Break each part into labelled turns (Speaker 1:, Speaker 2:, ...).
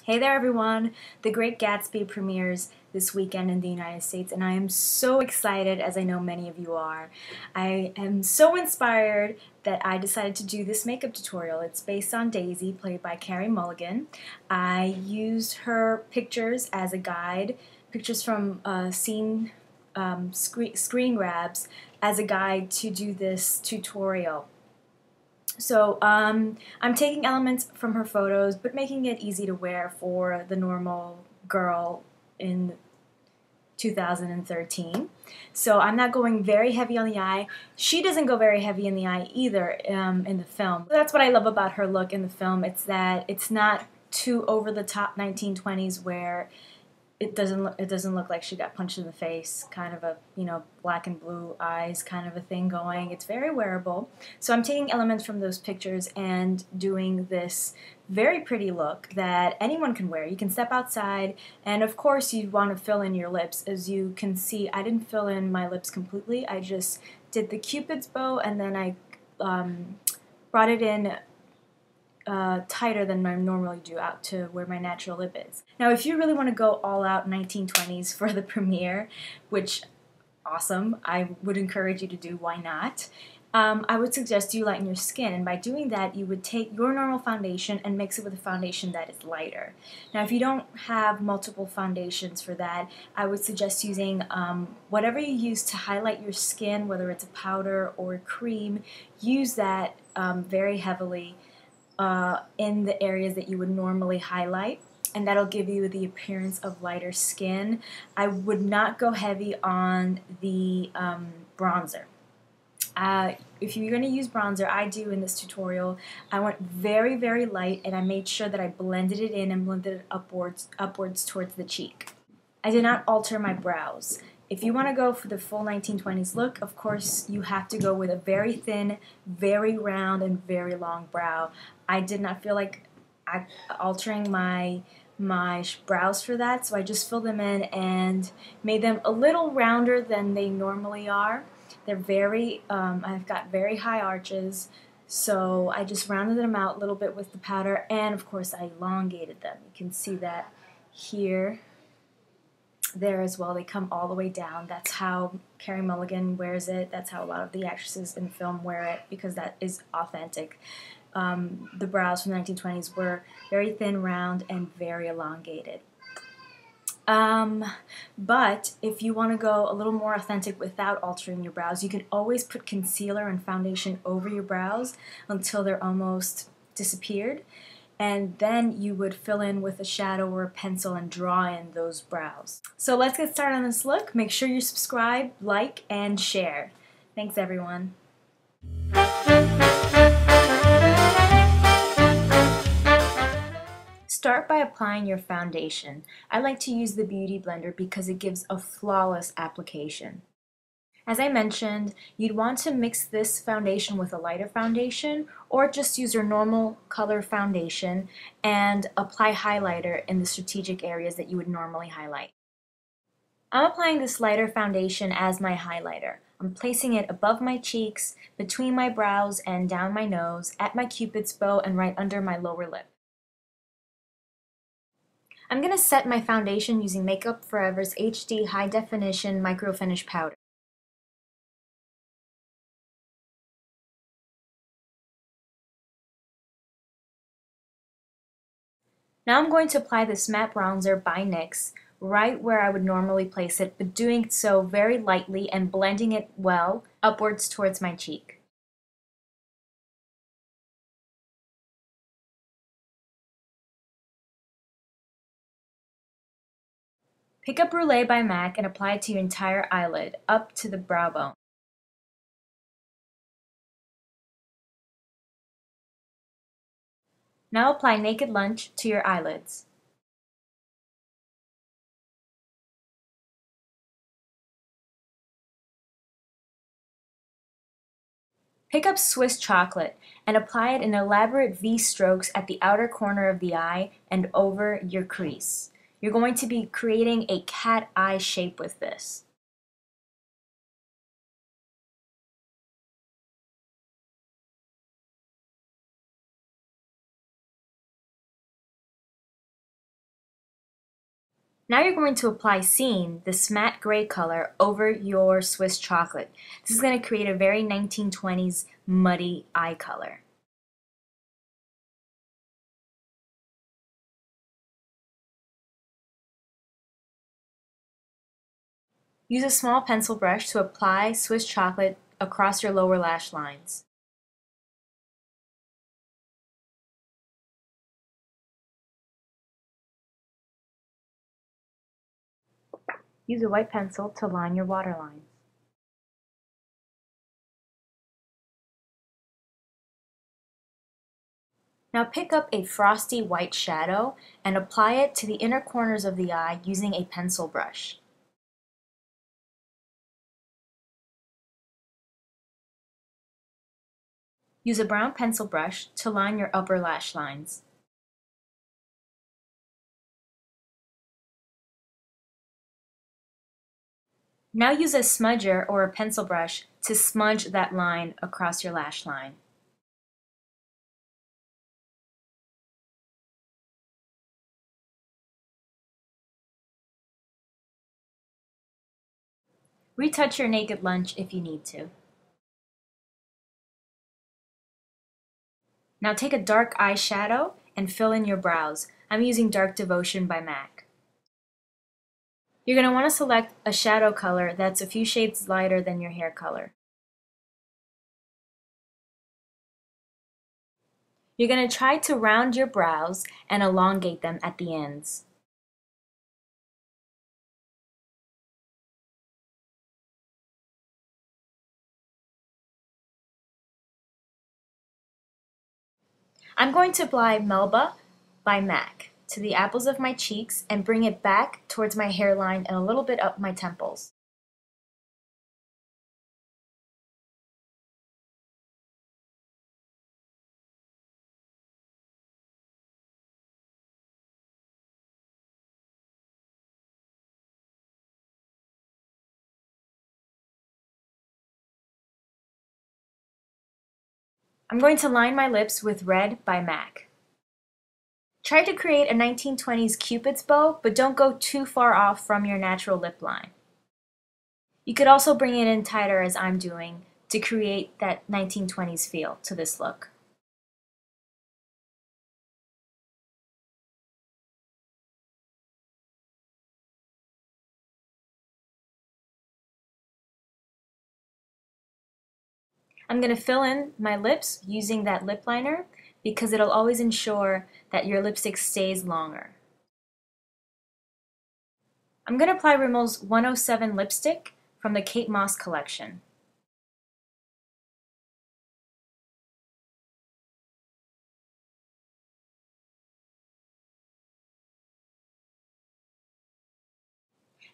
Speaker 1: Hey there everyone! The Great Gatsby premieres this weekend in the United States and I am so excited, as I know many of you are. I am so inspired that I decided to do this makeup tutorial. It's based on Daisy, played by Carey Mulligan. I used her pictures as a guide, pictures from screen grabs as a guide to do this tutorial. So I'm taking elements from her photos, but making it easy to wear for the normal girl in 2013. So I'm not going very heavy on the eye. She doesn't go very heavy in the eye either in the film. That's what I love about her look in the film. It's that it's not too over the top 1920s where it doesn't look like she got punched in the face, kind of a, black and blue eyes kind of a thing going. It's very wearable. So I'm taking elements from those pictures and doing this very pretty look that anyone can wear. You can step outside, and of course you want to fill in your lips. As you can see, I didn't fill in my lips completely. I just did the Cupid's bow, and then I brought it in tighter than I normally do out to where my natural lip is. Now, if you really want to go all out 1920s for the premiere, which, awesome, I would encourage you to do, why not? I would suggest you lighten your skin, and by doing that you would take your normal foundation and mix it with a foundation that is lighter. Now, if you don't have multiple foundations for that, I would suggest using whatever you use to highlight your skin, whether it's a powder or a cream. Use that very heavily in the areas that you would normally highlight, and that'll give you the appearance of lighter skin. I would not go heavy on the bronzer. If you're going to use bronzer, I do in this tutorial, I went very, very light, and I made sure that I blended it in and blended it upwards towards the cheek. I did not alter my brows. If you want to go for the full 1920s look, of course you have to go with a very thin, very round, and very long brow. I did not feel like altering my brows for that, so I just filled them in and made them a little rounder than they normally are. They're very, I've got very high arches, so I just rounded them out a little bit with the powder, and of course I elongated them. You can see that here. There as well. They come all the way down. That's how Carey Mulligan wears it. That's how a lot of the actresses in film wear it, because that is authentic. The brows from the 1920s were very thin, round, and very elongated. But if you want to go a little more authentic without altering your brows, you can always put concealer and foundation over your brows until they're almost disappeared. And then you would fill in with a shadow or a pencil and draw in those brows. So let's get started on this look. Make sure you subscribe, like, and share. Thanks, everyone. Start by applying your foundation. I like to use the Beauty Blender because it gives a flawless application. As I mentioned, you'd want to mix this foundation with a lighter foundation, or just use your normal color foundation and apply highlighter in the strategic areas that you would normally highlight. I'm applying this lighter foundation as my highlighter. I'm placing it above my cheeks, between my brows and down my nose, at my Cupid's bow, and right under my lower lip. I'm going to set my foundation using Makeup Forever's HD High Definition Micro Finish Powder. Now I'm going to apply this matte bronzer by NYX right where I would normally place it, but doing so very lightly and blending it well upwards towards my cheek. Pick up Brule by MAC and apply it to your entire eyelid, up to the brow bone. Now apply Naked Lunch to your eyelids. Pick up Swiss chocolate and apply it in elaborate V strokes at the outer corner of the eye and over your crease. You're going to be creating a cat eye shape with this. Now you're going to apply Scene, this matte gray color, over your Swiss chocolate. This is going to create a very 1920s muddy eye color. Use a small pencil brush to apply Swiss chocolate across your lower lash lines. Use a white pencil to line your waterline. Now pick up a frosty white shadow and apply it to the inner corners of the eye using a pencil brush. Use a brown pencil brush to line your upper lash lines. Now use a smudger or a pencil brush to smudge that line across your lash line. Retouch your naked lunch if you need to. Now take a dark eyeshadow and fill in your brows. I'm using Dark Devotion by MAC. You're going to want to select a shadow color that's a few shades lighter than your hair color. You're going to try to round your brows and elongate them at the ends. I'm going to apply Melba by MAC to the apples of my cheeks and bring it back towards my hairline and a little bit up my temples. I'm going to line my lips with Red by MAC. Try to create a 1920s Cupid's bow, but don't go too far off from your natural lip line. You could also bring it in tighter as I'm doing to create that 1920s feel to this look. I'm going to fill in my lips using that lip liner because it'll always ensure that your lipstick stays longer. I'm going to apply Rimmel's 107 lipstick from the Kate Moss collection.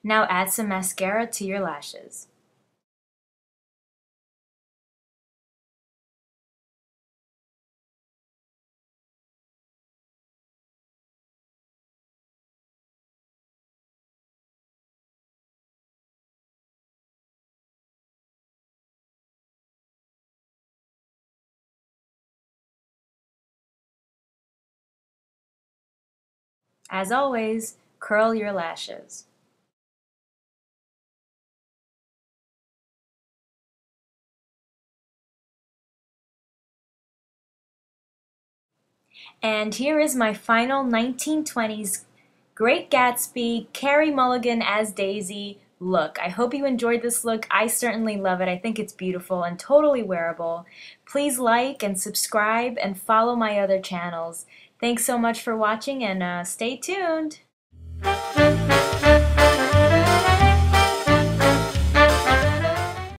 Speaker 1: Now add some mascara to your lashes. As always, curl your lashes. And here is my final 1920s Great Gatsby Carey Mulligan as Daisy look. I hope you enjoyed this look. I certainly love it. I think it's beautiful and totally wearable. Please like and subscribe and follow my other channels. Thanks so much for watching and stay tuned.